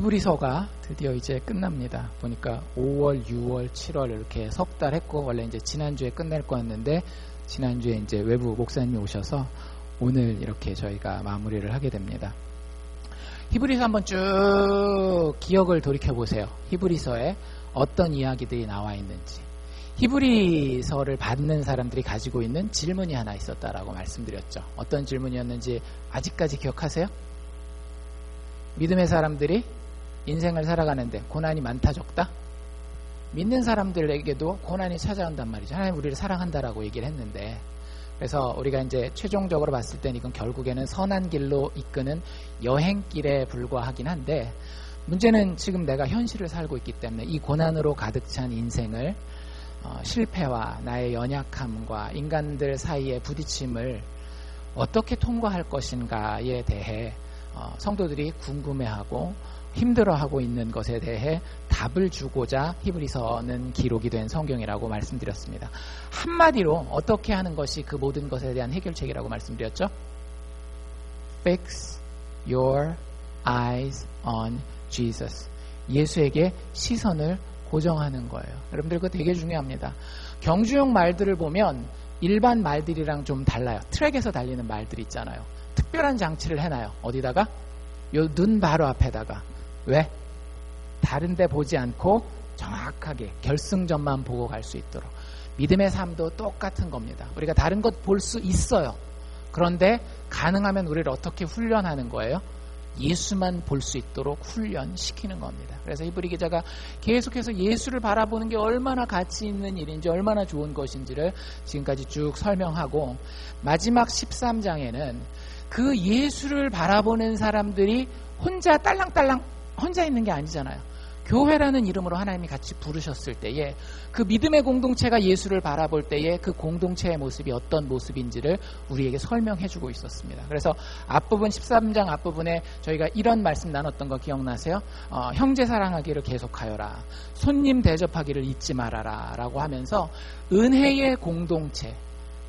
히브리서가 드디어 이제 끝납니다. 보니까 5월, 6월, 7월 이렇게 석 달 했고, 원래 이제 지난주에 끝낼 거였는데, 지난주에 이제 외부 목사님이 오셔서 오늘 이렇게 저희가 마무리를 하게 됩니다. 히브리서 한번 쭉 기억을 돌이켜보세요. 히브리서에 어떤 이야기들이 나와 있는지. 히브리서를 받는 사람들이 가지고 있는 질문이 하나 있었다라고 말씀드렸죠. 어떤 질문이었는지 아직까지 기억하세요? 믿음의 사람들이 인생을 살아가는데 고난이 많다 적다? 믿는 사람들에게도 고난이 찾아온단 말이죠. 하나님 우리를 사랑한다라고 얘기를 했는데, 그래서 우리가 이제 최종적으로 봤을 때는 이건 결국에는 선한 길로 이끄는 여행길에 불과하긴 한데, 문제는 지금 내가 현실을 살고 있기 때문에 이 고난으로 가득 찬 인생을 실패와 나의 연약함과 인간들 사이의 부딪힘을 어떻게 통과할 것인가에 대해 성도들이 궁금해하고 힘들어하고 있는 것에 대해 답을 주고자 히브리서는 기록이 된 성경이라고 말씀드렸습니다. 한마디로 어떻게 하는 것이 그 모든 것에 대한 해결책이라고 말씀드렸죠? Fix your eyes on Jesus. 예수에게 시선을 고정하는 거예요. 여러분들 그거 되게 중요합니다. 경주용 말들을 보면 일반 말들이랑 좀 달라요. 트랙에서 달리는 말들 있잖아요. 특별한 장치를 해놔요. 어디다가? 요 눈 바로 앞에다가. 왜? 다른 데 보지 않고 정확하게 결승점만 보고 갈 수 있도록. 믿음의 삶도 똑같은 겁니다. 우리가 다른 것 볼 수 있어요. 그런데 가능하면 우리를 어떻게 훈련하는 거예요? 예수만 볼 수 있도록 훈련시키는 겁니다. 그래서 히브리 기자가 계속해서 예수를 바라보는 게 얼마나 가치 있는 일인지, 얼마나 좋은 것인지를 지금까지 쭉 설명하고, 마지막 13장에는 그 예수를 바라보는 사람들이 혼자 딸랑딸랑 혼자 있는 게 아니잖아요. 교회라는 이름으로 하나님이 같이 부르셨을 때에 그 믿음의 공동체가 예수를 바라볼 때에 그 공동체의 모습이 어떤 모습인지를 우리에게 설명해 주고 있었습니다. 그래서 앞부분 13장 앞부분에 저희가 이런 말씀 나눴던 거 기억나세요? 형제 사랑하기를 계속하여라, 손님 대접하기를 잊지 말아라 라고 하면서 은혜의 공동체,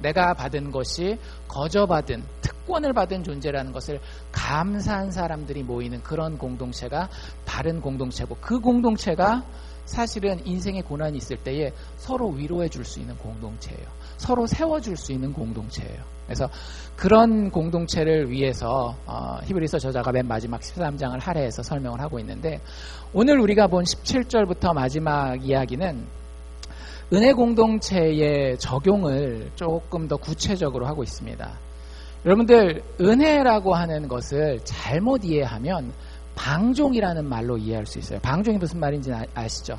내가 받은 것이 거저받은, 특권을 받은 존재라는 것을 감사한 사람들이 모이는 그런 공동체가 바른 공동체고, 그 공동체가 사실은 인생의 고난이 있을 때에 서로 위로해 줄 수 있는 공동체예요. 서로 세워줄 수 있는 공동체예요. 그래서 그런 공동체를 위해서 히브리서 저자가 맨 마지막 13장을 할애해서 설명을 하고 있는데, 오늘 우리가 본 17절부터 마지막 이야기는 은혜 공동체의 적용을 조금 더 구체적으로 하고 있습니다. 여러분들, 은혜라고 하는 것을 잘못 이해하면 방종이라는 말로 이해할 수 있어요. 방종이 무슨 말인지 아시죠?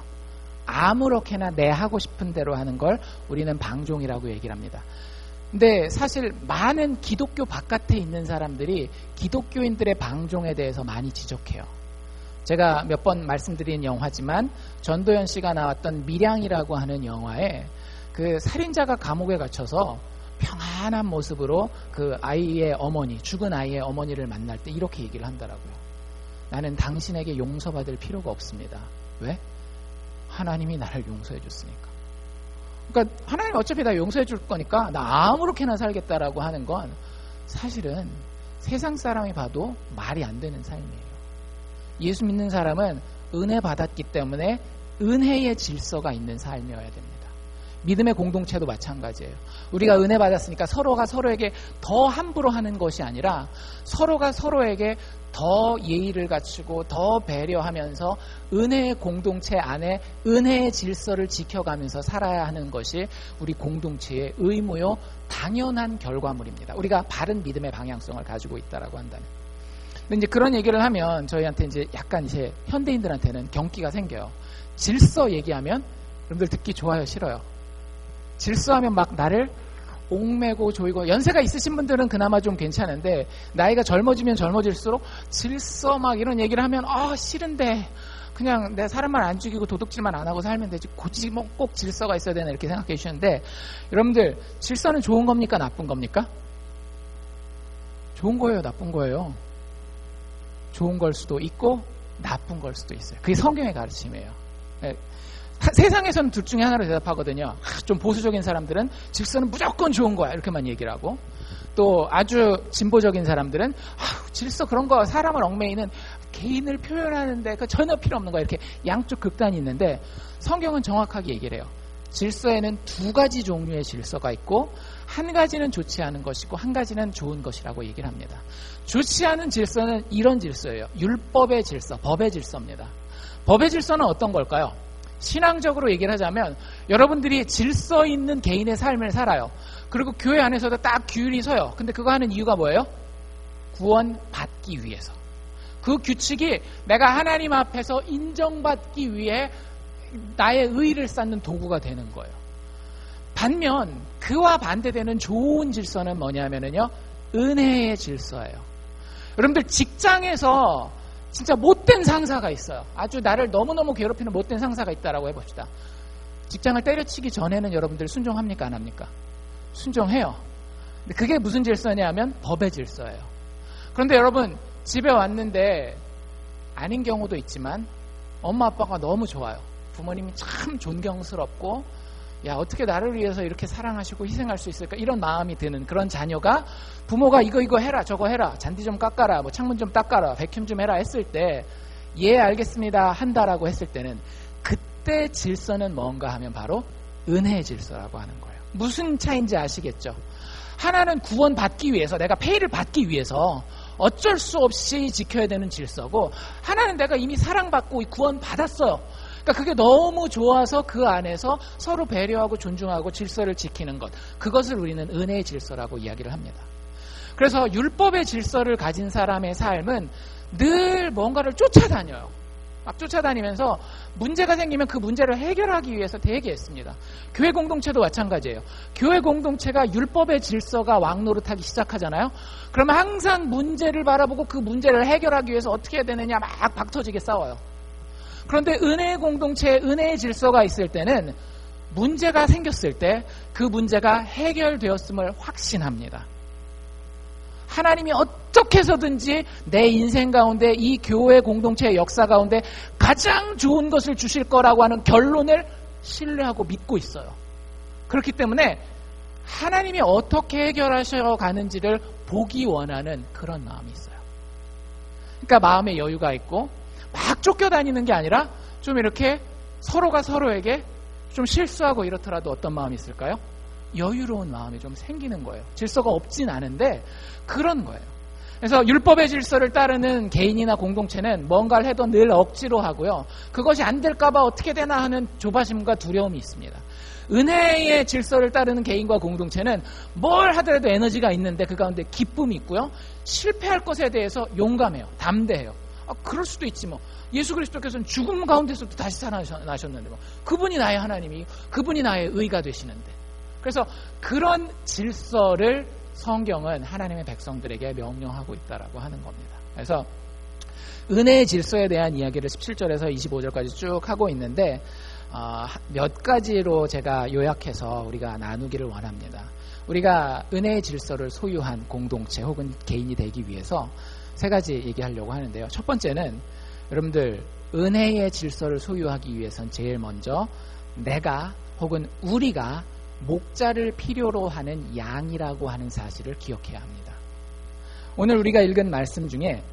아무렇게나 내 하고 싶은 대로 하는 걸 우리는 방종이라고 얘기를 합니다. 근데 사실 많은 기독교 바깥에 있는 사람들이 기독교인들의 방종에 대해서 많이 지적해요. 제가 몇 번 말씀드린 영화지만 전도연 씨가 나왔던 밀양이라고 하는 영화에 그 살인자가 감옥에 갇혀서 평안한 모습으로 그 아이의 어머니, 죽은 아이의 어머니를 만날 때 이렇게 얘기를 한다라고요. 나는 당신에게 용서받을 필요가 없습니다. 왜? 하나님이 나를 용서해 줬으니까. 그러니까 하나님 어차피 다 용서해 줄 거니까 나 아무렇게나 살겠다라고 하는 건 사실은 세상 사람이 봐도 말이 안 되는 삶이에요. 예수 믿는 사람은 은혜 받았기 때문에 은혜의 질서가 있는 삶이어야 됩니다. 믿음의 공동체도 마찬가지예요. 우리가 은혜 받았으니까 서로가 서로에게 더 함부로 하는 것이 아니라 서로가 서로에게 더 예의를 갖추고 더 배려하면서 은혜의 공동체 안에 은혜의 질서를 지켜가면서 살아야 하는 것이 우리 공동체의 의무요 당연한 결과물입니다. 우리가 바른 믿음의 방향성을 가지고 있다라고 한다면. 근데 이제 그런 얘기를 하면 저희한테 이제 약간 이제 현대인들한테는 경기가 생겨요. 질서 얘기하면 여러분들 듣기 좋아요, 싫어요? 질서하면 막 나를 옥매고 조이고, 연세가 있으신 분들은 그나마 좀 괜찮은데 나이가 젊어지면 젊어질수록 질서 막 이런 얘기를 하면 싫은데 그냥 내 사람만 안 죽이고 도둑질만 안 하고 살면 되지, 굳이 뭐 꼭 질서가 있어야 되나 이렇게 생각해 주시는데, 여러분들 질서는 좋은 겁니까 나쁜 겁니까? 좋은 거예요, 나쁜 거예요? 좋은 걸 수도 있고 나쁜 걸 수도 있어요. 그게 성경의 가르침이에요. 세상에서는 둘 중에 하나로 대답하거든요. 좀 보수적인 사람들은 질서는 무조건 좋은 거야 이렇게만 얘기를 하고, 또 아주 진보적인 사람들은 질서 그런 거 사람을 얽매이는 개인을 표현하는데 그 전혀 필요 없는 거야. 이렇게 양쪽 극단이 있는데 성경은 정확하게 얘기를 해요. 질서에는 두 가지 종류의 질서가 있고 한 가지는 좋지 않은 것이고 한 가지는 좋은 것이라고 얘기를 합니다. 좋지 않은 질서는 이런 질서예요. 율법의 질서, 법의 질서입니다. 법의 질서는 어떤 걸까요? 신앙적으로 얘기를 하자면 여러분들이 질서 있는 개인의 삶을 살아요. 그리고 교회 안에서도 딱 규율이 서요. 근데 그거 하는 이유가 뭐예요? 구원받기 위해서. 그 규칙이 내가 하나님 앞에서 인정받기 위해 나의 의의를 쌓는 도구가 되는 거예요. 반면 그와 반대되는 좋은 질서는 뭐냐면요, 은혜의 질서예요. 여러분들 직장에서 진짜 못된 상사가 있어요. 아주 나를 너무너무 괴롭히는 못된 상사가 있다라고 해봅시다. 직장을 때려치기 전에는 여러분들 순종합니까? 안 합니까? 순종해요. 근데 그게 무슨 질서냐면 법의 질서예요. 그런데 여러분 집에 왔는데 아닌 경우도 있지만 엄마 아빠가 너무 좋아요. 부모님이 참 존경스럽고 야 어떻게 나를 위해서 이렇게 사랑하시고 희생할 수 있을까 이런 마음이 드는 그런 자녀가 부모가 이거 해라 저거 해라 잔디 좀 깎아라 뭐 창문 좀 닦아라 베큐um 좀 해라 했을 때 예 알겠습니다 한다라고 했을 때는 그때 질서는 뭔가 하면 바로 은혜의 질서라고 하는 거예요. 무슨 차이인지 아시겠죠? 하나는 구원받기 위해서 내가 페이를 받기 위해서 어쩔 수 없이 지켜야 되는 질서고 하나는 내가 이미 사랑받고 구원받았어요. 그러니까 그게 너무 좋아서 그 안에서 서로 배려하고 존중하고 질서를 지키는 것, 그것을 우리는 은혜의 질서라고 이야기를 합니다. 그래서 율법의 질서를 가진 사람의 삶은 늘 뭔가를 쫓아다녀요. 막 쫓아다니면서 문제가 생기면 그 문제를 해결하기 위해서 대기했습니다. 교회 공동체도 마찬가지예요. 교회 공동체가 율법의 질서가 왕노릇하기 시작하잖아요. 그러면 항상 문제를 바라보고 그 문제를 해결하기 위해서 어떻게 해야 되느냐 막 박터지게 싸워요. 그런데 은혜의 공동체에 은혜의 질서가 있을 때는 문제가 생겼을 때 그 문제가 해결되었음을 확신합니다. 하나님이 어떻게 해서든지 내 인생 가운데 이 교회 공동체의 역사 가운데 가장 좋은 것을 주실 거라고 하는 결론을 신뢰하고 믿고 있어요. 그렇기 때문에 하나님이 어떻게 해결하셔 가는지를 보기 원하는 그런 마음이 있어요. 그러니까 마음에 여유가 있고 막 쫓겨다니는 게 아니라 좀 이렇게 서로가 서로에게 좀 실수하고 이렇더라도 어떤 마음이 있을까요? 여유로운 마음이 좀 생기는 거예요. 질서가 없진 않은데 그런 거예요. 그래서 율법의 질서를 따르는 개인이나 공동체는 뭔가를 해도 늘 억지로 하고요. 그것이 안 될까 봐 어떻게 되나 하는 조바심과 두려움이 있습니다. 은혜의 질서를 따르는 개인과 공동체는 뭘 하더라도 에너지가 있는데 그 가운데 기쁨이 있고요. 실패할 것에 대해서 용감해요. 담대해요. 그럴 수도 있지 뭐. 예수 그리스도께서는 죽음 가운데서도 다시 살아나셨는데 뭐. 그분이 나의 하나님이 그분이 나의 의가 되시는데. 그래서 그런 질서를 성경은 하나님의 백성들에게 명령하고 있다라고 하는 겁니다. 그래서 은혜의 질서에 대한 이야기를 17절에서 25절까지 쭉 하고 있는데 몇 가지로 제가 요약해서 우리가 나누기를 원합니다. 우리가 은혜의 질서를 소유한 공동체 혹은 개인이 되기 위해서 세 가지 얘기하려고 하는데요. 첫 번째는 여러분들 은혜의 질서를 소유하기 위해선 제일 먼저 내가 혹은 우리가 목자를 필요로 하는 양이라고 하는 사실을 기억해야 합니다. 오늘 우리가 읽은 말씀 중에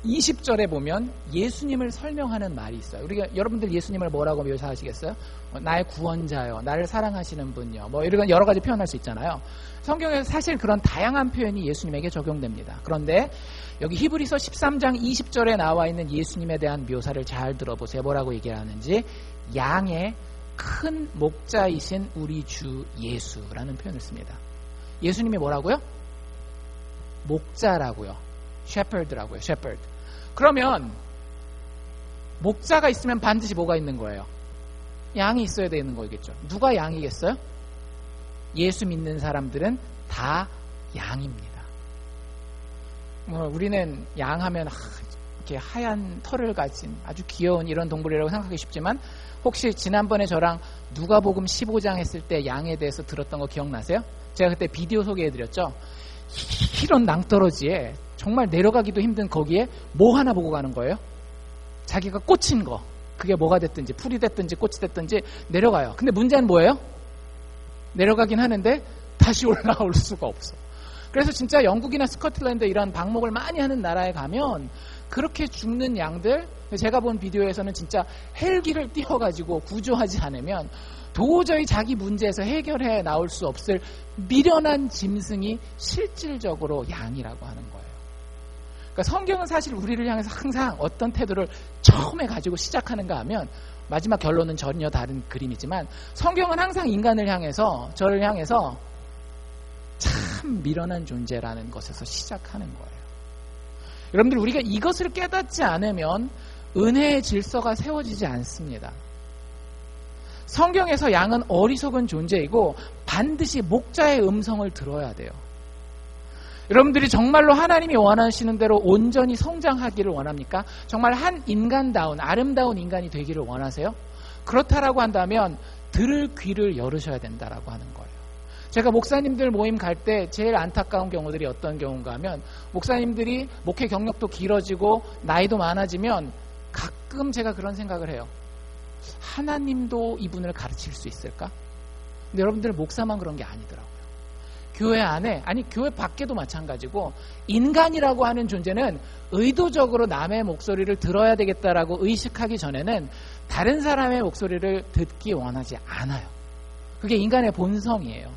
20절에 보면 예수님을 설명하는 말이 있어요. 우리가 여러분들 예수님을 뭐라고 묘사하시겠어요? 나의 구원자요, 나를 사랑하시는 분요, 뭐 이런 여러 가지 표현할 수 있잖아요. 성경에서 사실 그런 다양한 표현이 예수님에게 적용됩니다. 그런데 여기 히브리서 13장 20절에 나와 있는 예수님에 대한 묘사를 잘 들어보세요. 뭐라고 얘기하는지. 양의 큰 목자이신 우리 주 예수라는 표현을 씁니다. 예수님이 뭐라고요? 목자라고요. shepherd라고요. shepherd. 그러면 목자가 있으면 반드시 뭐가 있는 거예요? 양이 있어야 되는 거겠죠. 누가 양이겠어요? 예수 믿는 사람들은 다 양입니다. 우리는 양 하면 이렇게 하얀 털을 가진 아주 귀여운 이런 동물이라고 생각하기 쉽지만 혹시 지난번에 저랑 누가복음 15장 했을 때 양에 대해서 들었던 거 기억나세요? 제가 그때 비디오 소개해드렸죠. 이런 낭떠러지에 정말 내려가기도 힘든 거기에 뭐 하나 보고 가는 거예요? 자기가 꽂힌 거. 그게 뭐가 됐든지 풀이 됐든지 꽃이 됐든지 내려가요. 근데 문제는 뭐예요? 내려가긴 하는데 다시 올라올 수가 없어. 그래서 진짜 영국이나 스코틀랜드 이런 방목을 많이 하는 나라에 가면 그렇게 죽는 양들, 제가 본 비디오에서는 진짜 헬기를 띄워가지고 구조하지 않으면 도저히 자기 문제에서 해결해 나올 수 없을 미련한 짐승이 실질적으로 양이라고 하는 거예요. 그러니까 성경은 사실 우리를 향해서 항상 어떤 태도를 처음에 가지고 시작하는가 하면 마지막 결론은 전혀 다른 그림이지만 성경은 항상 인간을 향해서, 저를 향해서 참 미련한 존재라는 것에서 시작하는 거예요. 여러분들, 우리가 이것을 깨닫지 않으면 은혜의 질서가 세워지지 않습니다. 성경에서 양은 어리석은 존재이고 반드시 목자의 음성을 들어야 돼요. 여러분들이 정말로 하나님이 원하시는 대로 온전히 성장하기를 원합니까? 정말 한 인간다운, 아름다운 인간이 되기를 원하세요? 그렇다라고 한다면 들을 귀를 열으셔야 된다라고 하는 거예요. 제가 목사님들 모임 갈 때 제일 안타까운 경우들이 어떤 경우인가 하면, 목사님들이 목회 경력도 길어지고 나이도 많아지면 가끔 제가 그런 생각을 해요. 하나님도 이분을 가르칠 수 있을까? 근데 여러분들, 목사만 그런 게 아니더라고요. 교회 안에, 아니 교회 밖에도 마찬가지고, 인간이라고 하는 존재는 의도적으로 남의 목소리를 들어야 되겠다라고 의식하기 전에는 다른 사람의 목소리를 듣기 원하지 않아요. 그게 인간의 본성이에요.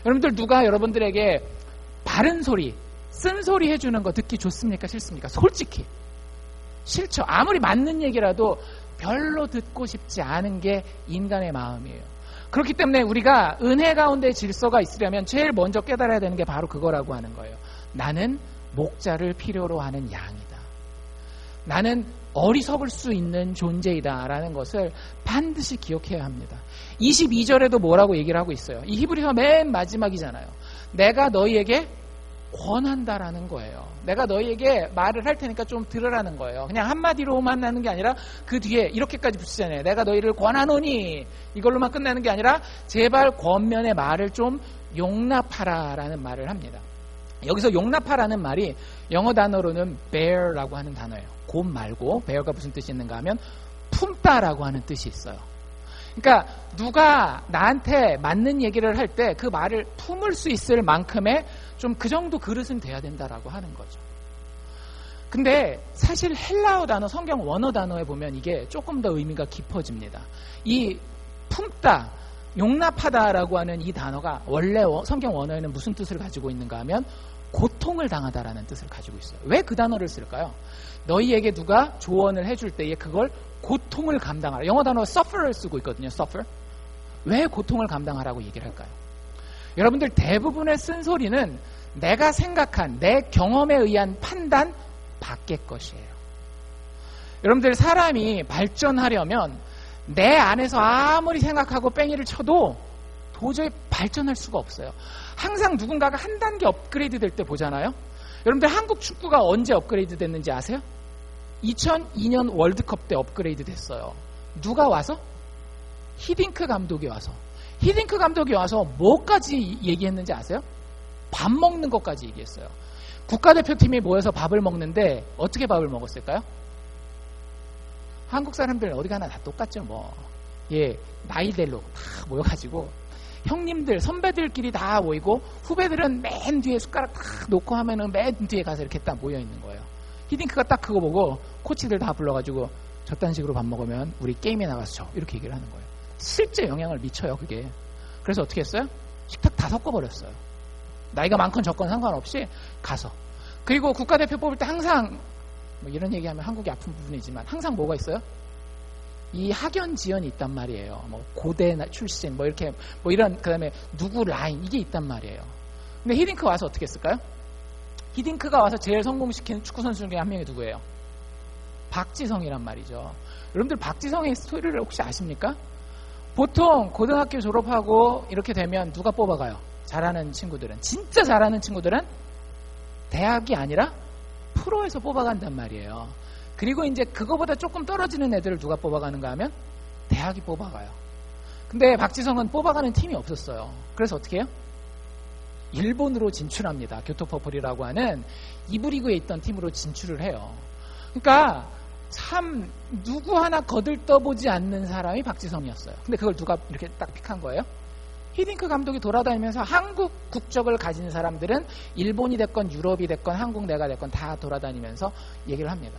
여러분들, 누가 여러분들에게 바른 소리, 쓴 소리 해주는 거 듣기 좋습니까? 싫습니까? 솔직히 싫죠. 아무리 맞는 얘기라도 별로 듣고 싶지 않은 게 인간의 마음이에요. 그렇기 때문에 우리가 은혜 가운데 질서가 있으려면 제일 먼저 깨달아야 되는 게 바로 그거라고 하는 거예요. 나는 목자를 필요로 하는 양이다. 나는 어리석을 수 있는 존재이다 라는 것을 반드시 기억해야 합니다. 22절에도 뭐라고 얘기를 하고 있어요. 이 히브리서 맨 마지막이잖아요. 내가 너희에게 권한다라는 거예요. 내가 너희에게 말을 할 테니까 좀 들으라는 거예요. 그냥 한마디로만 하는 게 아니라 그 뒤에 이렇게까지 붙이잖아요. 내가 너희를 권하노니, 이걸로만 끝나는 게 아니라 제발 권면의 말을 좀 용납하라라는 말을 합니다. 여기서 용납하라는 말이 영어 단어로는 bear라고 하는 단어예요. 곰 말고 bear가 무슨 뜻이 있는가 하면 품다라고 하는 뜻이 있어요. 그러니까 누가 나한테 맞는 얘기를 할 때 그 말을 품을 수 있을 만큼의 좀 그 정도 그릇은 돼야 된다라고 하는 거죠. 근데 사실 헬라어 단어, 성경 원어 단어에 보면 이게 조금 더 의미가 깊어집니다. 이 품다, 용납하다라고 하는 이 단어가 원래 성경 원어에는 무슨 뜻을 가지고 있는가 하면 고통을 당하다라는 뜻을 가지고 있어요. 왜 그 단어를 쓸까요? 너희에게 누가 조언을 해줄 때에 그걸 고통을 감당하라. 영어 단어 suffer를 쓰고 있거든요. suffer. 왜 고통을 감당하라고 얘기를 할까요? 여러분들, 대부분의 쓴소리는 내가 생각한 내 경험에 의한 판단 밖의 것이에요. 여러분들, 사람이 발전하려면 내 안에서 아무리 생각하고 뺑이를 쳐도 도저히 발전할 수가 없어요. 항상 누군가가 한 단계 업그레이드 될 때 보잖아요. 여러분들, 한국 축구가 언제 업그레이드 됐는지 아세요? 2002년 월드컵 때 업그레이드 됐어요. 누가 와서? 히딩크 감독이 와서. 히딩크 감독이 와서 뭐까지 얘기했는지 아세요? 밥 먹는 것까지 얘기했어요. 국가대표팀이 모여서 밥을 먹는데 어떻게 밥을 먹었을까요? 한국 사람들 어디 가나 다 똑같죠. 뭐, 예, 나이대로 다 모여가지고 형님들, 선배들끼리 다 모이고 후배들은 맨 뒤에 숟가락 딱 놓고 하면은 맨 뒤에 가서 이렇게 딱 모여 있는 거예요. 히딩크가 딱 그거 보고 코치들 다 불러가지고 저딴 식으로 밥 먹으면 우리 게임에 나가서 져, 이렇게 얘기를 하는 거예요. 실제 영향을 미쳐요, 그게. 그래서 어떻게 했어요? 식탁 다 섞어버렸어요. 나이가 많건 적건 상관없이 가서. 그리고 국가대표 뽑을 때 항상, 뭐 이런 얘기하면 한국이 아픈 부분이지만 항상 뭐가 있어요? 이 학연 지연이 있단 말이에요. 뭐 고대 출신, 뭐 이렇게, 뭐 이런, 그 다음에 누구 라인, 이게 있단 말이에요. 근데 히딩크 와서 어떻게 했을까요? 히딩크가 와서 제일 성공시킨 축구선수 중에 한 명이 누구예요? 박지성이란 말이죠. 여러분들, 박지성의 스토리를 혹시 아십니까? 보통 고등학교 졸업하고 이렇게 되면 누가 뽑아가요? 잘하는 친구들은. 진짜 잘하는 친구들은 대학이 아니라 프로에서 뽑아간단 말이에요. 그리고 이제 그거보다 조금 떨어지는 애들을 누가 뽑아가는가 하면 대학이 뽑아가요. 근데 박지성은 뽑아가는 팀이 없었어요. 그래서 어떻게 해요? 일본으로 진출합니다. 교토퍼플이라고 하는 2부 리그에 있던 팀으로 진출을 해요. 그러니까 참 누구 하나 거들떠보지 않는 사람이 박지성이었어요. 근데 그걸 누가 이렇게 딱 픽한 거예요? 히딩크 감독이 돌아다니면서 한국 국적을 가진 사람들은 일본이 됐건 유럽이 됐건 한국 내가 됐건 다 돌아다니면서 얘기를 합니다.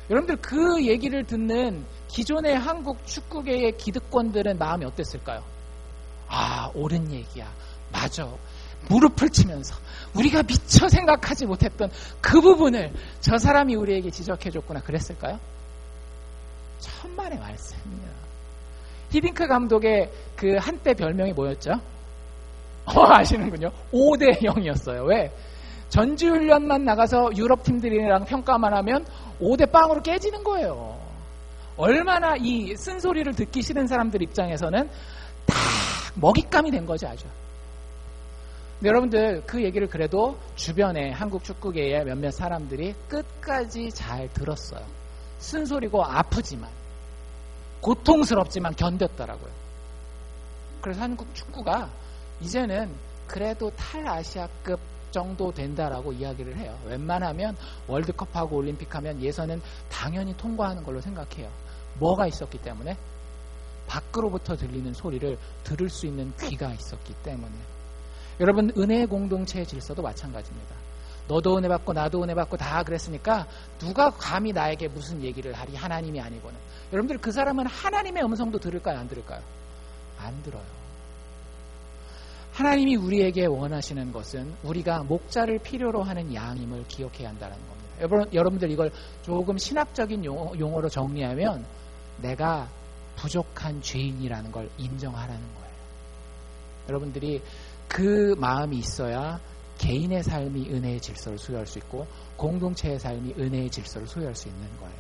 여러분들 그 얘기를 듣는 기존의 한국 축구계의 기득권들은 마음이 어땠을까요? 아, 옳은 얘기야. 맞아. 무릎을 치면서 우리가 미처 생각하지 못했던 그 부분을 저 사람이 우리에게 지적해줬구나 그랬을까요? 천만의 말씀입니다. 히딩크 감독의 그 한때 별명이 뭐였죠? 아시는군요. 5대 0이었어요. 왜? 전지훈련만 나가서 유럽 팀들이랑 평가만 하면 5대 빵으로 깨지는 거예요. 얼마나 이 쓴소리를 듣기 싫은 사람들 입장에서는 다 먹잇감이 된 거죠, 아주. 근데 여러분들 그 얘기를 그래도 주변에 한국 축구계의 몇몇 사람들이 끝까지 잘 들었어요. 쓴소리고 아프지만 고통스럽지만 견뎠더라고요. 그래서 한국 축구가 이제는 그래도 탈아시아급 정도 된다라고 이야기를 해요. 웬만하면 월드컵하고 올림픽하면 예선은 당연히 통과하는 걸로 생각해요. 뭐가 있었기 때문에? 밖으로부터 들리는 소리를 들을 수 있는 귀가 있었기 때문에. 여러분, 은혜의 공동체의 질서도 마찬가지입니다. 너도 은혜 받고 나도 은혜 받고 다 그랬으니까 누가 감히 나에게 무슨 얘기를 하리, 하나님이 아니고는. 여러분들 그 사람은 하나님의 음성도 들을까요, 안 들을까요? 안 들어요. 하나님이 우리에게 원하시는 것은 우리가 목자를 필요로 하는 양임을 기억해야 한다는 겁니다. 여러분들 이걸 조금 신학적인 용어로 정리하면 내가 부족한 죄인이라는 걸 인정하라는 거예요. 여러분들이 그 마음이 있어야 개인의 삶이 은혜의 질서를 소유할 수 있고 공동체의 삶이 은혜의 질서를 소유할 수 있는 거예요.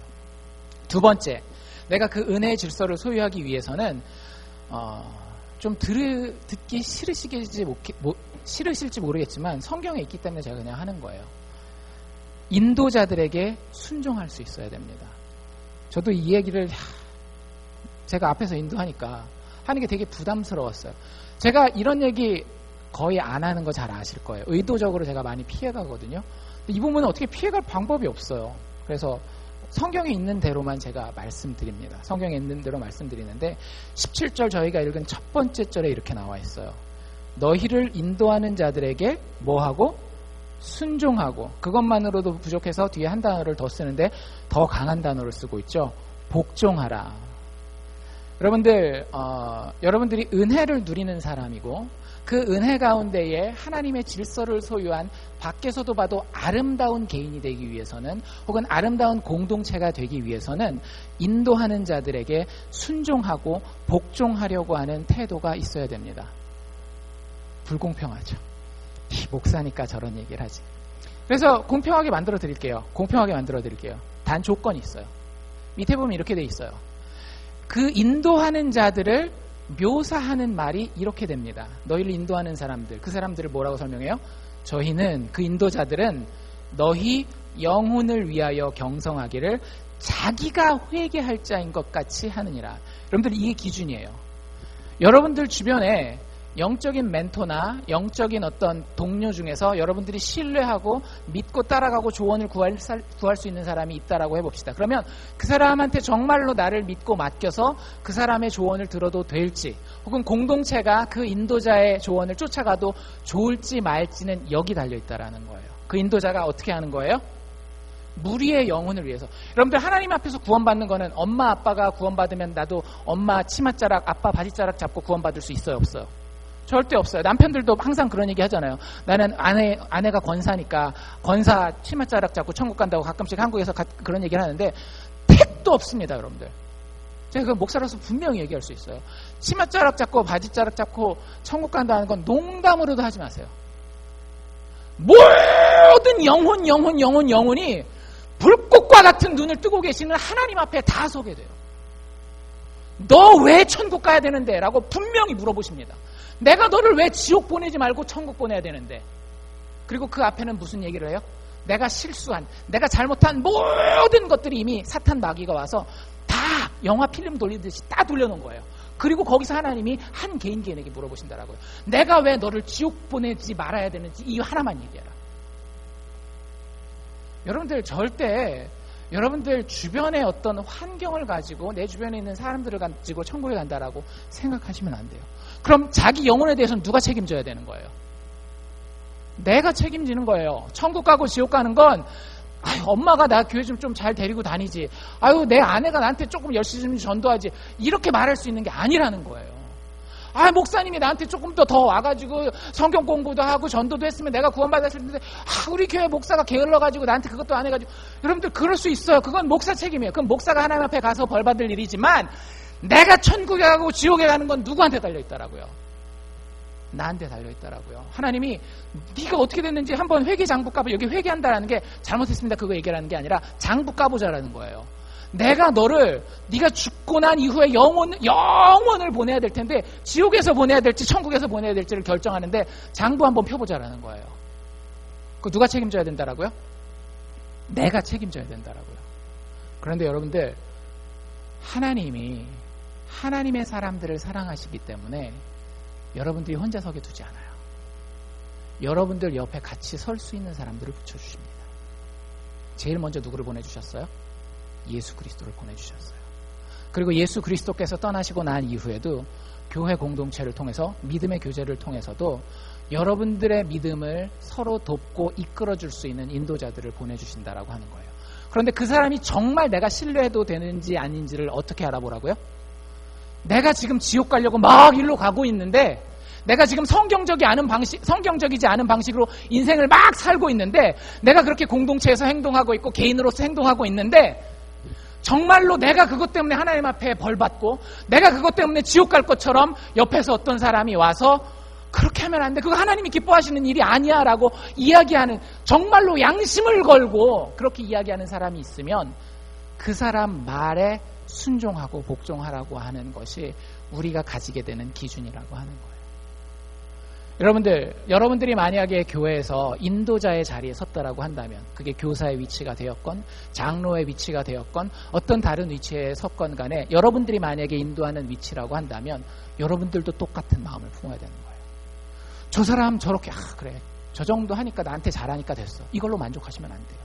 두 번째, 내가 그 은혜의 질서를 소유하기 위해서는 좀 듣기 싫으실지 모르겠지만 성경에 있기 때문에 제가 그냥 하는 거예요. 인도자들에게 순종할 수 있어야 됩니다. 저도 이 얘기를 제가 앞에서 인도하니까 하는 게 되게 부담스러웠어요. 제가 이런 얘기 거의 안 하는 거 잘 아실 거예요. 의도적으로 제가 많이 피해가거든요. 이 부분은 어떻게 피해갈 방법이 없어요. 그래서 성경에 있는 대로만 제가 말씀드립니다. 성경에 있는 대로 말씀드리는데 17절 저희가 읽은 첫 번째 절에 이렇게 나와 있어요. 너희를 인도하는 자들에게 뭐하고? 순종하고. 그것만으로도 부족해서 뒤에 한 단어를 더 쓰는데 더 강한 단어를 쓰고 있죠. 복종하라. 여러분들, 여러분들이 은혜를 누리는 사람이고 그 은혜 가운데에 하나님의 질서를 소유한 밖에서도 봐도 아름다운 개인이 되기 위해서는 혹은 아름다운 공동체가 되기 위해서는 인도하는 자들에게 순종하고 복종하려고 하는 태도가 있어야 됩니다. 불공평하죠. 목사니까 저런 얘기를 하지. 그래서 공평하게 만들어 드릴게요. 공평하게 만들어 드릴게요. 단 조건이 있어요. 밑에 보면 이렇게 돼 있어요. 그 인도하는 자들을 묘사하는 말이 이렇게 됩니다. 너희를 인도하는 사람들, 그 사람들을 뭐라고 설명해요? 저희는, 그 인도자들은 너희 영혼을 위하여 경성하기를 자기가 회개할 자인 것 같이 하느니라. 여러분들 이게 기준이에요. 여러분들 주변에 영적인 멘토나 영적인 어떤 동료 중에서 여러분들이 신뢰하고 믿고 따라가고 조언을 구할 수 있는 사람이 있다라고 해봅시다. 그러면 그 사람한테 정말로 나를 믿고 맡겨서 그 사람의 조언을 들어도 될지, 혹은 공동체가 그 인도자의 조언을 쫓아가도 좋을지 말지는 여기 달려있다라는 거예요. 그 인도자가 어떻게 하는 거예요? 무리의 영혼을 위해서. 여러분들 하나님 앞에서 구원받는 거는 엄마 아빠가 구원받으면 나도 엄마 치맛자락 아빠 바지자락 잡고 구원받을 수 있어요, 없어요? 절대 없어요. 남편들도 항상 그런 얘기 하잖아요. 나는 아내가 권사니까 권사 치맛자락 잡고 천국 간다고 가끔씩 한국에서 그런 얘기를 하는데 택도 없습니다, 여러분들. 제가 그 목사로서 분명히 얘기할 수 있어요. 치맛자락 잡고 바지자락 잡고 천국 간다는 건 농담으로도 하지 마세요. 모든 영혼이 불꽃과 같은 눈을 뜨고 계시는 하나님 앞에 다 서게 돼요. 너 왜 천국 가야 되는데? 라고 분명히 물어보십니다. 내가 너를 왜 지옥 보내지 말고 천국 보내야 되는데? 그리고 그 앞에는 무슨 얘기를 해요? 내가 실수한, 내가 잘못한 모든 것들이 이미 사탄 마귀가 와서 다 영화 필름 돌리듯이 다 돌려놓은 거예요. 그리고 거기서 하나님이 한 개인에게 물어보신다라고요. 내가 왜 너를 지옥 보내지 말아야 되는지 이 하나만 얘기해라. 여러분들 절대 여러분들 주변의 어떤 환경을 가지고 내 주변에 있는 사람들을 가지고 천국에 간다라고 생각하시면 안 돼요. 그럼 자기 영혼에 대해서는 누가 책임져야 되는 거예요? 내가 책임지는 거예요. 천국 가고 지옥 가는 건 엄마가 나 교회 좀 잘 데리고 다니지. 내 아내가 나한테 조금 열심히 좀 전도하지. 이렇게 말할 수 있는 게 아니라는 거예요. 목사님이 나한테 조금 더 와가지고 성경 공부도 하고 전도도 했으면 내가 구원받았을 텐데 우리 교회 목사가 게을러가지고 나한테 그것도 안 해가지고. 여러분들 그럴 수 있어요. 그건 목사 책임이에요. 그건 목사가 하나님 앞에 가서 벌 받을 일이지만 내가 천국에 가고 지옥에 가는 건 누구한테 달려있더라고요? 나한테 달려있더라고요. 하나님이 네가 어떻게 됐는지 한번 회개 장부 까보. 여기 회개한다라는 게 잘못했습니다 그거 얘기하는 게 아니라 장부 까보자라는 거예요. 내가 네가 죽고 난 이후에 영원을 보내야 될 텐데 지옥에서 보내야 될지 천국에서 보내야 될지를 결정하는데 장부 한번 펴보자라는 거예요. 그거 누가 책임져야 된다라고요? 내가 책임져야 된다라고요. 그런데 여러분들, 하나님이 하나님의 사람들을 사랑하시기 때문에 여러분들이 혼자 서게 두지 않아요. 여러분들 옆에 같이 설 수 있는 사람들을 붙여주십니다. 제일 먼저 누구를 보내주셨어요? 예수 그리스도를 보내주셨어요. 그리고 예수 그리스도께서 떠나시고 난 이후에도 교회 공동체를 통해서, 믿음의 교제를 통해서도 여러분들의 믿음을 서로 돕고 이끌어줄 수 있는 인도자들을 보내주신다라고 하는 거예요. 그런데 그 사람이 정말 내가 신뢰해도 되는지 아닌지를 어떻게 알아보라고요? 내가 지금 지옥 가려고 막 일로 가고 있는데, 내가 지금 성경적이지 않은 방식으로 인생을 막 살고 있는데, 내가 그렇게 공동체에서 행동하고 있고 개인으로서 행동하고 있는데, 정말로 내가 그것 때문에 하나님 앞에 벌받고 내가 그것 때문에 지옥 갈 것처럼 옆에서 어떤 사람이 와서 그렇게 하면 안 돼, 그거 하나님이 기뻐하시는 일이 아니야 라고 이야기하는, 정말로 양심을 걸고 그렇게 이야기하는 사람이 있으면 그 사람 말에 순종하고 복종하라고 하는 것이 우리가 가지게 되는 기준이라고 하는 거예요. 여러분들이 만약에 교회에서 인도자의 자리에 섰다라고 한다면, 그게 교사의 위치가 되었건 장로의 위치가 되었건 어떤 다른 위치에 섰건 간에 여러분들이 만약에 인도하는 위치라고 한다면 여러분들도 똑같은 마음을 품어야 되는 거예요. 저 사람 저렇게 그래, 저 정도 하니까 나한테 잘하니까 됐어, 이걸로 만족하시면 안 돼요.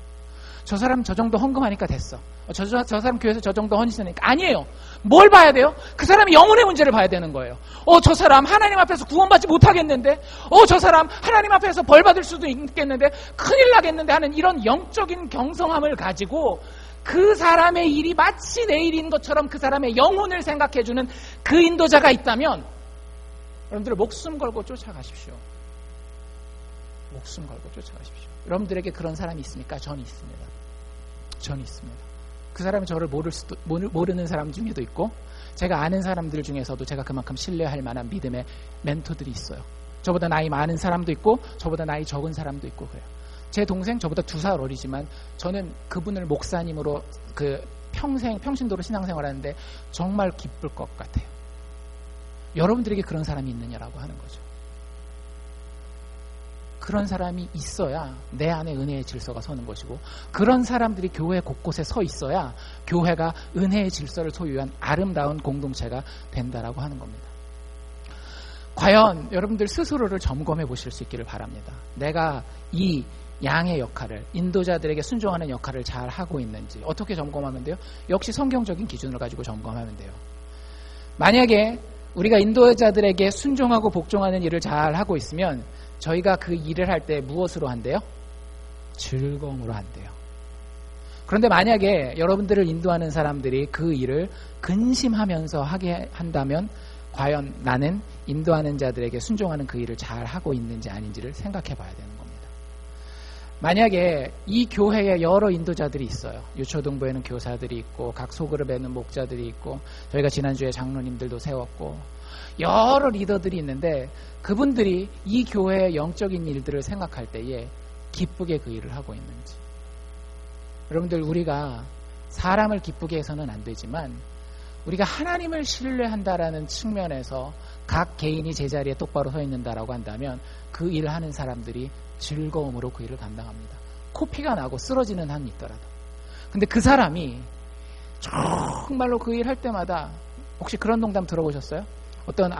저 사람 저 정도 헌금하니까 됐어, 저 사람 교회에서 저 정도 헌신하니까. 아니에요. 뭘 봐야 돼요? 그 사람이 영혼의 문제를 봐야 되는 거예요. 저 사람 하나님 앞에서 구원받지 못하겠는데, 저 사람 하나님 앞에서 벌 받을 수도 있겠는데, 큰일 나겠는데 하는 이런 영적인 경성함을 가지고 그 사람의 일이 마치 내 일인 것처럼 그 사람의 영혼을 생각해주는 그 인도자가 있다면 여러분들 목숨 걸고 쫓아가십시오. 목숨 걸고 쫓아가십시오. 여러분들에게 그런 사람이 있습니까? 저는 있습니다. 저는 있습니다. 그 사람이 저를 모르는 사람 중에도 있고, 제가 아는 사람들 중에서도 제가 그만큼 신뢰할 만한 믿음의 멘토들이 있어요. 저보다 나이 많은 사람도 있고 저보다 나이 적은 사람도 있고 그래요. 제 동생 저보다 2살 어리지만 저는 그분을 목사님으로 평신도로 신앙생활 하는데 정말 기쁠 것 같아요. 여러분들에게 그런 사람이 있느냐라고 하는 거죠. 그런 사람이 있어야 내 안에 은혜의 질서가 서는 것이고, 그런 사람들이 교회 곳곳에 서 있어야 교회가 은혜의 질서를 소유한 아름다운 공동체가 된다라고 하는 겁니다. 과연 여러분들 스스로를 점검해 보실 수 있기를 바랍니다. 내가 이 양의 역할을, 인도자들에게 순종하는 역할을 잘 하고 있는지 어떻게 점검하면 돼요? 역시 성경적인 기준을 가지고 점검하면 돼요. 만약에 우리가 인도자들에게 순종하고 복종하는 일을 잘 하고 있으면 저희가 그 일을 할 때 무엇으로 한대요? 즐거움으로 한대요. 그런데 만약에 여러분들을 인도하는 사람들이 그 일을 근심하면서 하게 한다면 과연 나는 인도하는 자들에게 순종하는 그 일을 잘 하고 있는지 아닌지를 생각해 봐야 되는 겁니다. 만약에 이 교회에 여러 인도자들이 있어요. 유초동부에는 교사들이 있고 각 소그룹에는 목자들이 있고 저희가 지난주에 장로님들도 세웠고 여러 리더들이 있는데, 그분들이 이 교회의 영적인 일들을 생각할 때에 기쁘게 그 일을 하고 있는지. 여러분들, 우리가 사람을 기쁘게 해서는 안 되지만 우리가 하나님을 신뢰한다라는 측면에서 각 개인이 제자리에 똑바로 서 있는다라고 한다면 그 일을 하는 사람들이 즐거움으로 그 일을 감당합니다. 코피가 나고 쓰러지는 한이 있더라도. 근데 그 사람이 정말로 그 일 할 때마다, 혹시 그런 농담 들어보셨어요? 어떤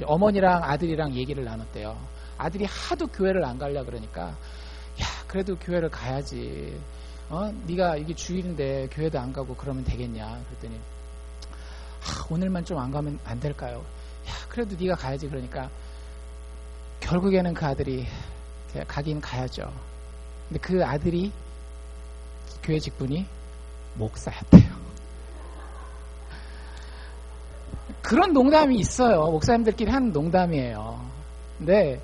어머니랑 아들이랑 얘기를 나눴대요. 아들이 하도 교회를 안 가려 그러니까, 야, 그래도 교회를 가야지. 네가 이게 주일인데 교회도 안 가고 그러면 되겠냐? 그랬더니 오늘만 좀 안 가면 안 될까요? 야, 그래도 네가 가야지. 그러니까 결국에는 그 아들이 가긴 가야죠. 근데 그 아들이 교회 직분이 목사였대요. 그런 농담이 있어요. 목사님들끼리 하는 농담이에요. 근데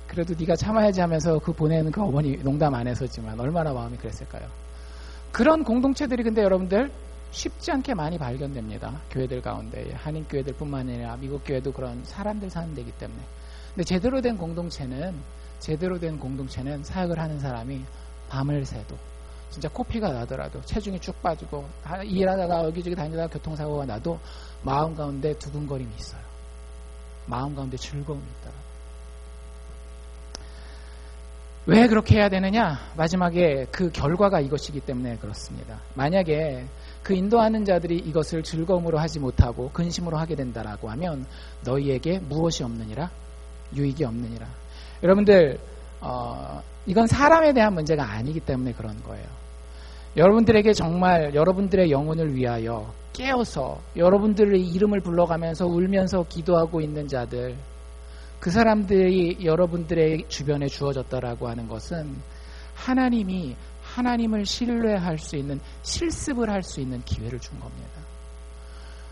그래도 네가 참아야지 하면서 그 보내는 그 어머니 농담 안 했었지만 얼마나 마음이 그랬을까요? 그런 공동체들이 근데 여러분들 쉽지 않게 많이 발견됩니다. 교회들 가운데. 한인 교회들 뿐만 아니라 미국 교회도 그런 사람들 사는 데이기 때문에. 근데 제대로 된 공동체는 사역을 하는 사람이 밤을 새도 진짜 코피가 나더라도 체중이 쭉 빠지고 일하다가 여기저기 다니다가 교통사고가 나도 마음 가운데 두근거림이 있어요. 마음 가운데 즐거움이 있더라고요. 왜 그렇게 해야 되느냐? 마지막에 그 결과가 이것이기 때문에 그렇습니다. 만약에 그 인도하는 자들이 이것을 즐거움으로 하지 못하고 근심으로 하게 된다라고 하면 너희에게 무엇이 없느니라? 유익이 없느니라. 여러분들 이건 사람에 대한 문제가 아니기 때문에 그런 거예요. 여러분들에게 정말 여러분들의 영혼을 위하여 깨어서 여러분들의 이름을 불러가면서 울면서 기도하고 있는 자들, 그 사람들이 여러분들의 주변에 주어졌다라고 하는 것은 하나님이 하나님을 신뢰할 수 있는, 실습을 할 수 있는 기회를 준 겁니다.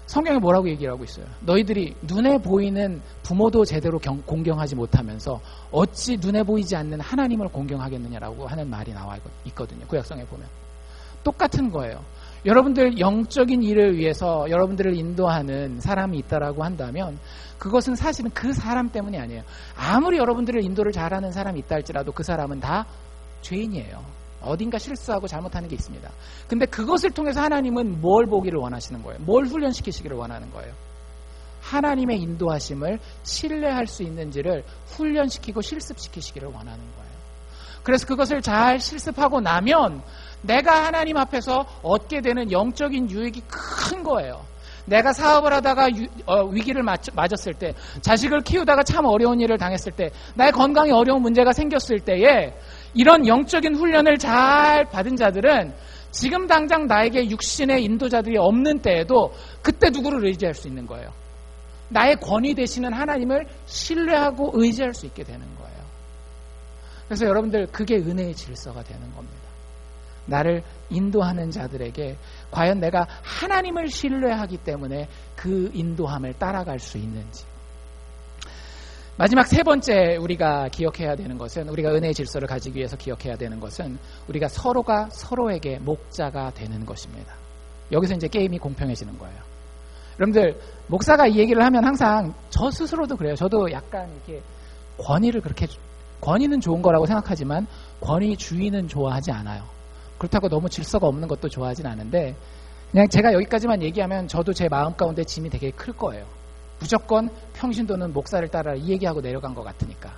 성경에 뭐라고 얘기를 하고 있어요? 너희들이 눈에 보이는 부모도 제대로 공경하지 못하면서 어찌 눈에 보이지 않는 하나님을 공경하겠느냐라고 하는 말이 나와 있거든요. 구약성에 보면. 똑같은 거예요. 여러분들 영적인 일을 위해서 여러분들을 인도하는 사람이 있다라고 한다면 그것은 사실은 그 사람 때문이 아니에요. 아무리 여러분들을 인도를 잘하는 사람이 있다 할지라도 그 사람은 다 죄인이에요. 어딘가 실수하고 잘못하는 게 있습니다. 근데 그것을 통해서 하나님은 뭘 보기를 원하시는 거예요? 뭘 훈련시키시기를 원하는 거예요? 하나님의 인도하심을 신뢰할 수 있는지를 훈련시키고 실습시키시기를 원하는 거예요. 그래서 그것을 잘 실습하고 나면 내가 하나님 앞에서 얻게 되는 영적인 유익이 큰 거예요. 내가 사업을 하다가 위기를 맞았을 때, 자식을 키우다가 참 어려운 일을 당했을 때, 나의 건강에 어려운 문제가 생겼을 때에 이런 영적인 훈련을 잘 받은 자들은 지금 당장 나에게 육신의 인도자들이 없는 때에도 그때 누구를 의지할 수 있는 거예요? 나의 권위 되시는 하나님을 신뢰하고 의지할 수 있게 되는 거예요. 그래서 여러분들 그게 은혜의 질서가 되는 겁니다. 나를 인도하는 자들에게 과연 내가 하나님을 신뢰하기 때문에 그 인도함을 따라갈 수 있는지. 마지막 세 번째 우리가 기억해야 되는 것은, 우리가 은혜의 질서를 가지기 위해서 기억해야 되는 것은 우리가 서로가 서로에게 목자가 되는 것입니다. 여기서 이제 게임이 공평해지는 거예요. 여러분들 목사가 이 얘기를 하면 항상 저 스스로도 그래요. 저도 약간 이렇게 권위는 좋은 거라고 생각하지만 권위주의는 좋아하지 않아요. 그렇다고 너무 질서가 없는 것도 좋아하진 않은데, 그냥 제가 여기까지만 얘기하면 저도 제 마음 가운데 짐이 되게 클 거예요. 무조건 평신도는 목사를 따라 이 얘기하고 내려간 것 같으니까.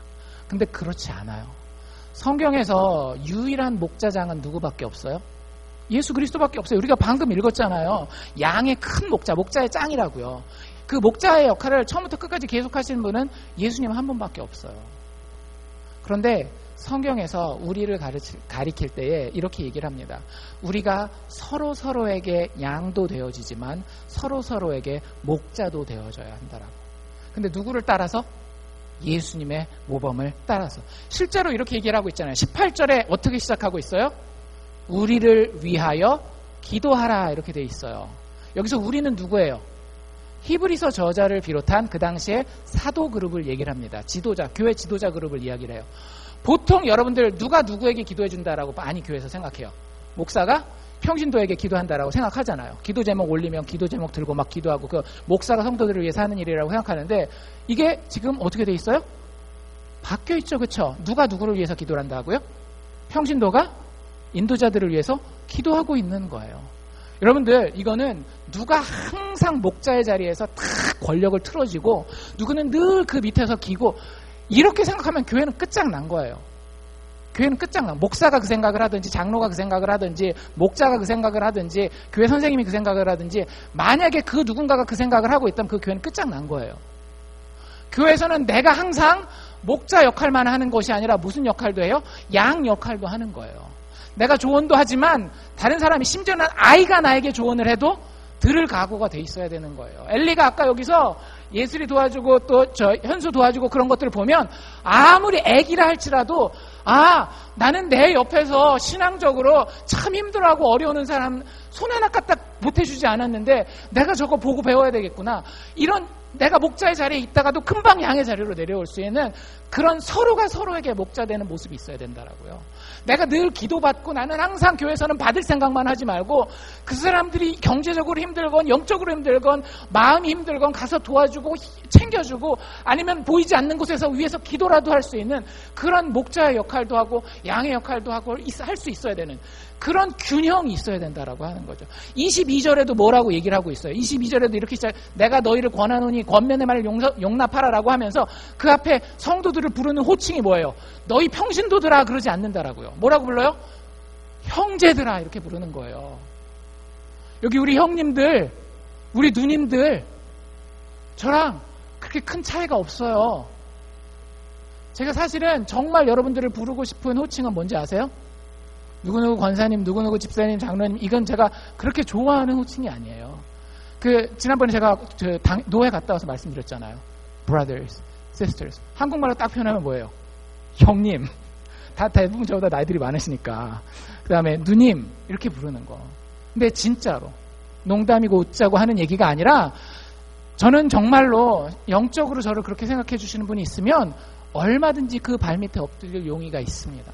근데 그렇지 않아요. 성경에서 유일한 목자장은 누구밖에 없어요? 예수 그리스도밖에 없어요. 우리가 방금 읽었잖아요. 양의 큰 목자, 목자의 짱이라고요. 그 목자의 역할을 처음부터 끝까지 계속 하시는 분은 예수님 한 분밖에 없어요. 그런데 성경에서 우리를 가리킬 때에 이렇게 얘기를 합니다. 우리가 서로에게 양도 되어지지만 서로에게 목자도 되어져야 한다라고. 근데 누구를 따라서? 예수님의 모범을 따라서. 실제로 이렇게 얘기를 하고 있잖아요. 18절에 어떻게 시작하고 있어요? 우리를 위하여 기도하라 이렇게 돼 있어요. 여기서 우리는 누구예요? 히브리서 저자를 비롯한 그 당시에 사도 그룹을 얘기를 합니다. 지도자, 교회 지도자 그룹을 이야기를 해요. 보통 여러분들 누가 누구에게 기도해 준다라고 많이 교회에서 생각해요. 목사가 평신도에게 기도한다라고 생각하잖아요. 기도 제목 올리면 기도 제목 들고 막 기도하고, 그 목사가 성도들을 위해서 하는 일이라고 생각하는데 이게 지금 어떻게 돼 있어요? 바뀌어 있죠. 그렇죠? 누가 누구를 위해서 기도를 한다고요? 평신도가 인도자들을 위해서 기도하고 있는 거예요. 여러분들 이거는 누가 항상 목자의 자리에서 다 권력을 틀어지고 누구는 늘 그 밑에서 기고, 이렇게 생각하면 교회는 끝장난 거예요. 교회는 끝장난. 목사가 그 생각을 하든지 장로가 그 생각을 하든지 목자가 그 생각을 하든지 교회 선생님이 그 생각을 하든지, 만약에 그 누군가가 그 생각을 하고 있다면 그 교회는 끝장난 거예요. 교회에서는 내가 항상 목자 역할만 하는 것이 아니라 무슨 역할도 해요? 양 역할도 하는 거예요. 내가 조언도 하지만 다른 사람이, 심지어는 아이가 나에게 조언을 해도 들을 각오가 돼 있어야 되는 거예요. 엘리가 아까 여기서 예슬이 도와주고 또 현수 도와주고 그런 것들을 보면 아무리 애기라 할지라도 나는 내 옆에서 신앙적으로 참 힘들어하고 어려우는 사람 손 하나 까딱 못해주지 않았는데 내가 저거 보고 배워야 되겠구나. 이런 내가 목자의 자리에 있다가도 금방 양의 자리로 내려올 수 있는 그런 서로가 서로에게 목자 되는 모습이 있어야 된다라고요. 내가 늘 기도받고 나는 항상 교회에서는 받을 생각만 하지 말고 그 사람들이 경제적으로 힘들건 영적으로 힘들건 마음이 힘들건 가서 도와주고 챙겨주고 아니면 보이지 않는 곳에서 위에서 기도라도 할 수 있는 그런 목자의 역할도 하고 양의 역할도 하고 할 수 있어야 되는 그런 균형이 있어야 된다라고 하는 거죠. 22절에도 뭐라고 얘기를 하고 있어요. 22절에도 이렇게 시작, 내가 너희를 권하노니 권면의 말을 용납하라라고 하면서 그 앞에 성도들을 부르는 호칭이 뭐예요? 너희 평신도들아 그러지 않는다라고요. 뭐라고 불러요? 형제들아 이렇게 부르는 거예요. 여기 우리 형님들, 우리 누님들 저랑 그렇게 큰 차이가 없어요. 제가 사실은 정말 여러분들을 부르고 싶은 호칭은 뭔지 아세요? 누구누구 권사님, 누구누구 집사님, 장로님, 이건 제가 그렇게 좋아하는 호칭이 아니에요. 지난번에 제가 노회 갔다 와서 말씀드렸잖아요. brothers, sisters. 한국말로 딱 표현하면 뭐예요? 형님. 대부분 저보다 나이들이 많으시니까. 그 다음에 누님, 이렇게 부르는 거. 근데 진짜로 농담이고 웃자고 하는 얘기가 아니라 저는 정말로 영적으로 저를 그렇게 생각해 주시는 분이 있으면 얼마든지 그 발밑에 엎드릴 용의가 있습니다.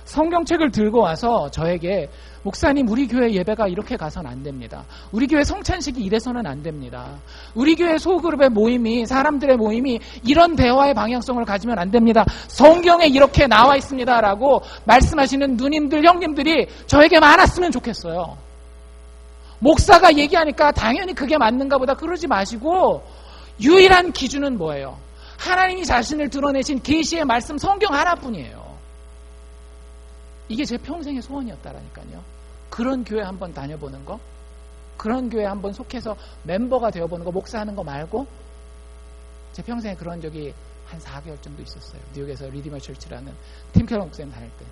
성경책을 들고 와서 저에게 목사님 우리 교회 예배가 이렇게 가선 안 됩니다. 우리 교회 성찬식이 이래서는 안 됩니다. 우리 교회 소그룹의 모임이 사람들의 모임이 이런 대화의 방향성을 가지면 안 됩니다. 성경에 이렇게 나와 있습니다 라고 말씀하시는 누님들 형님들이 저에게 많았으면 좋겠어요. 목사가 얘기하니까 당연히 그게 맞는가 보다 그러지 마시고 유일한 기준은 뭐예요? 하나님이 자신을 드러내신 계시의 말씀 성경 하나뿐이에요. 이게 제 평생의 소원이었다라니까요. 그런 교회 한번 다녀보는 거, 그런 교회 한번 속해서 멤버가 되어보는 거, 목사하는 거 말고 제 평생에 그런 적이 한 4개월 정도 있었어요. 뉴욕에서 리디머 철치라는 팀 켈러 목사님 다닐 때.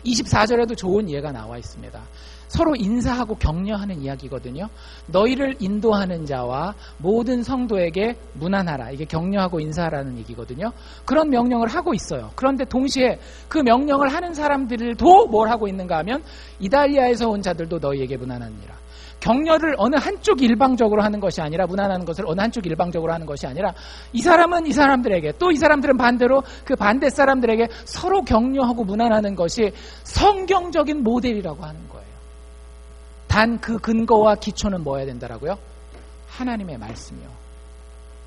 24절에도 좋은 예가 나와 있습니다. 서로 인사하고 격려하는 이야기거든요. 너희를 인도하는 자와 모든 성도에게 문안하라. 이게 격려하고 인사하라는 얘기거든요. 그런 명령을 하고 있어요. 그런데 동시에 그 명령을 하는 사람들도 뭘 하고 있는가 하면 이달리아에서 온 자들도 너희에게 문안하니라. 격려를 어느 한쪽 일방적으로 하는 것이 아니라 문안하는 것을 어느 한쪽 일방적으로 하는 것이 아니라 이 사람은 이 사람들에게 또 이 사람들은 반대로 그 반대 사람들에게 서로 격려하고 문안하는 것이 성경적인 모델이라고 하는 거예요. 단 그 근거와 기초는 뭐여야 된다라고요? 하나님의 말씀이요.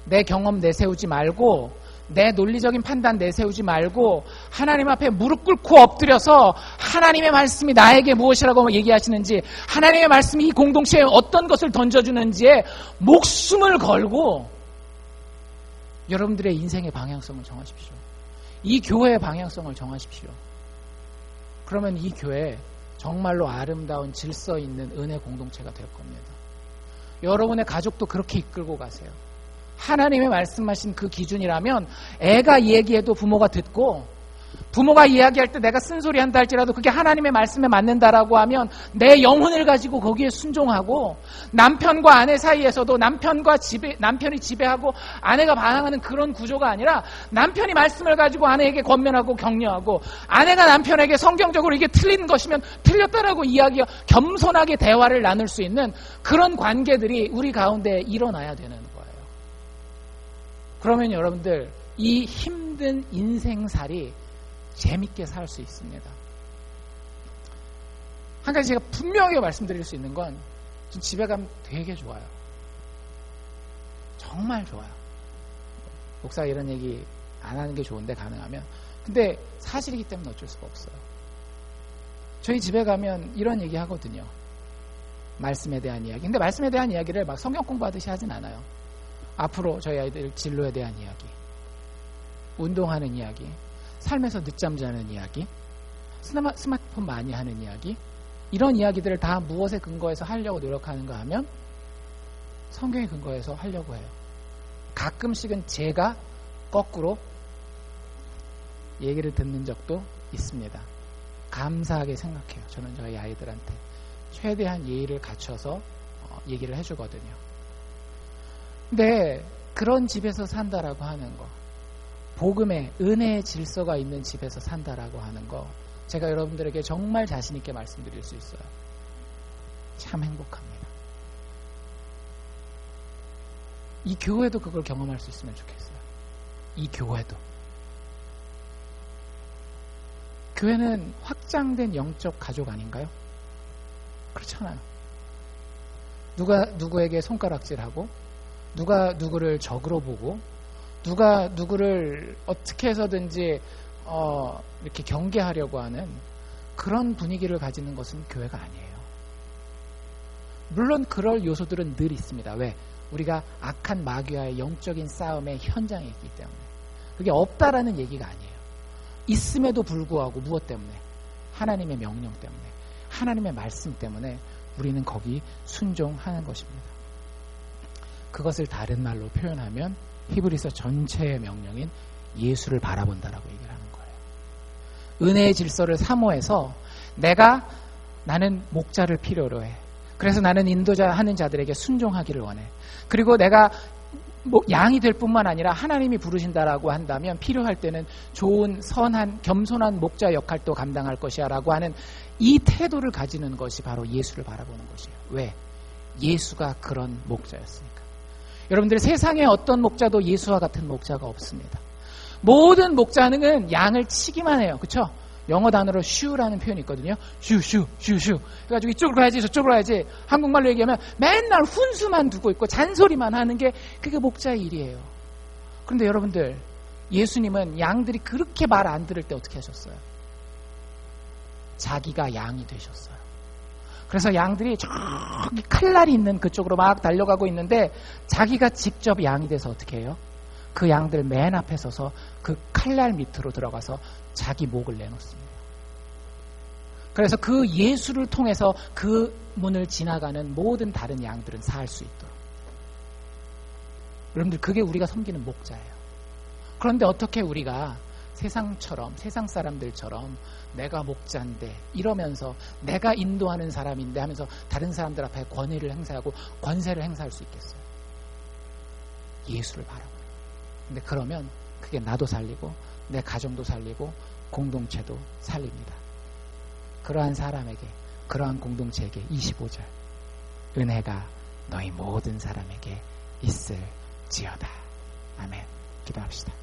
내 경험 내세우지 말고 내 논리적인 판단 내세우지 말고 하나님 앞에 무릎 꿇고 엎드려서 하나님의 말씀이 나에게 무엇이라고 얘기하시는지 하나님의 말씀이 이 공동체에 어떤 것을 던져주는지에 목숨을 걸고 여러분들의 인생의 방향성을 정하십시오. 이 교회의 방향성을 정하십시오. 그러면 이 교회 정말로 아름다운 질서 있는 은혜 공동체가 될 겁니다. 여러분의 가족도 그렇게 이끌고 가세요. 하나님의 말씀하신 그 기준이라면 애가 얘기해도 부모가 듣고 부모가 이야기할 때 내가 쓴소리 한다 할지라도 그게 하나님의 말씀에 맞는다라고 하면 내 영혼을 가지고 거기에 순종하고 남편과 아내 사이에서도 남편이 지배하고 아내가 반항하는 그런 구조가 아니라 남편이 말씀을 가지고 아내에게 권면하고 격려하고 아내가 남편에게 성경적으로 이게 틀린 것이면 틀렸다라고 이야기하고 겸손하게 대화를 나눌 수 있는 그런 관계들이 우리 가운데 일어나야 되는 거예요. 그러면 여러분들 이 힘든 인생살이 재밌게 살 수 있습니다. 한 가지 제가 분명하게 말씀드릴 수 있는 건 집에 가면 되게 좋아요. 정말 좋아요. 목사가 이런 얘기 안 하는 게 좋은데 가능하면. 근데 사실이기 때문에 어쩔 수가 없어요. 저희 집에 가면 이런 얘기 하거든요. 말씀에 대한 이야기. 근데 말씀에 대한 이야기를 막 성경 공부하듯이 하진 않아요. 앞으로 저희 아이들 진로에 대한 이야기, 운동하는 이야기, 삶에서 늦잠 자는 이야기, 스마트폰 많이 하는 이야기, 이런 이야기들을 다 무엇에 근거해서 하려고 노력하는가 하면 성경에 근거해서 하려고 해요. 가끔씩은 제가 거꾸로 얘기를 듣는 적도 있습니다. 감사하게 생각해요. 저는 저희 아이들한테 최대한 예의를 갖춰서 얘기를 해주거든요. 근데 그런 집에서 산다라고 하는 거, 복음의 은혜의 질서가 있는 집에서 산다라고 하는 거, 제가 여러분들에게 정말 자신 있게 말씀드릴 수 있어요. 참 행복합니다. 이 교회도 그걸 경험할 수 있으면 좋겠어요. 이 교회도. 교회는 확장된 영적 가족 아닌가요? 그렇잖아요. 누가 누구에게 손가락질하고, 누가 누구를 적으로 보고, 누가 누구를 어떻게 해서든지 이렇게 경계하려고 하는 그런 분위기를 가지는 것은 교회가 아니에요. 물론 그럴 요소들은 늘 있습니다. 왜? 우리가 악한 마귀와의 영적인 싸움의 현장에 있기 때문에. 그게 없다라는 얘기가 아니에요. 있음에도 불구하고 무엇 때문에? 하나님의 명령 때문에, 하나님의 말씀 때문에 우리는 거기 순종하는 것입니다. 그것을 다른 말로 표현하면 히브리서 전체의 명령인 예수를 바라본다라고 얘기를 하는 거예요. 은혜의 질서를 사모해서 나는 목자를 필요로 해. 그래서 나는 인도자 하는 자들에게 순종하기를 원해. 그리고 내가 양이 될 뿐만 아니라 하나님이 부르신다라고 한다면 필요할 때는 좋은 선한 겸손한 목자 역할도 감당할 것이야 라고 하는 이 태도를 가지는 것이 바로 예수를 바라보는 것이에요. 왜? 예수가 그런 목자였으니까. 여러분들, 세상에 어떤 목자도 예수와 같은 목자가 없습니다. 모든 목자는 양을 치기만 해요. 그렇죠? 영어 단어로 슈라는 표현이 있거든요. 슈. 그래가지고 이쪽으로 가야지 저쪽으로 가야지. 한국말로 얘기하면 맨날 훈수만 두고 있고 잔소리만 하는 게 그게 목자의 일이에요. 그런데 여러분들, 예수님은 양들이 그렇게 말 안 들을 때 어떻게 하셨어요? 자기가 양이 되셨어요. 그래서 양들이 저기 칼날이 있는 그쪽으로 막 달려가고 있는데 자기가 직접 양이 돼서 어떻게 해요? 그 양들 맨 앞에 서서 그 칼날 밑으로 들어가서 자기 목을 내놓습니다. 그래서 그 예수를 통해서 그 문을 지나가는 모든 다른 양들은 살 수 있도록. 여러분들, 그게 우리가 섬기는 목자예요. 그런데 어떻게 우리가 세상처럼, 세상 사람들처럼 내가 목자인데 이러면서 내가 인도하는 사람인데 하면서 다른 사람들 앞에 권위를 행사하고 권세를 행사할 수 있겠어요? 예수를 바라보는. 근데 그러면 그게 나도 살리고 내 가정도 살리고 공동체도 살립니다. 그러한 사람에게, 그러한 공동체에게 25절 은혜가 너희 모든 사람에게 있을지어다. 아멘. 기도합시다.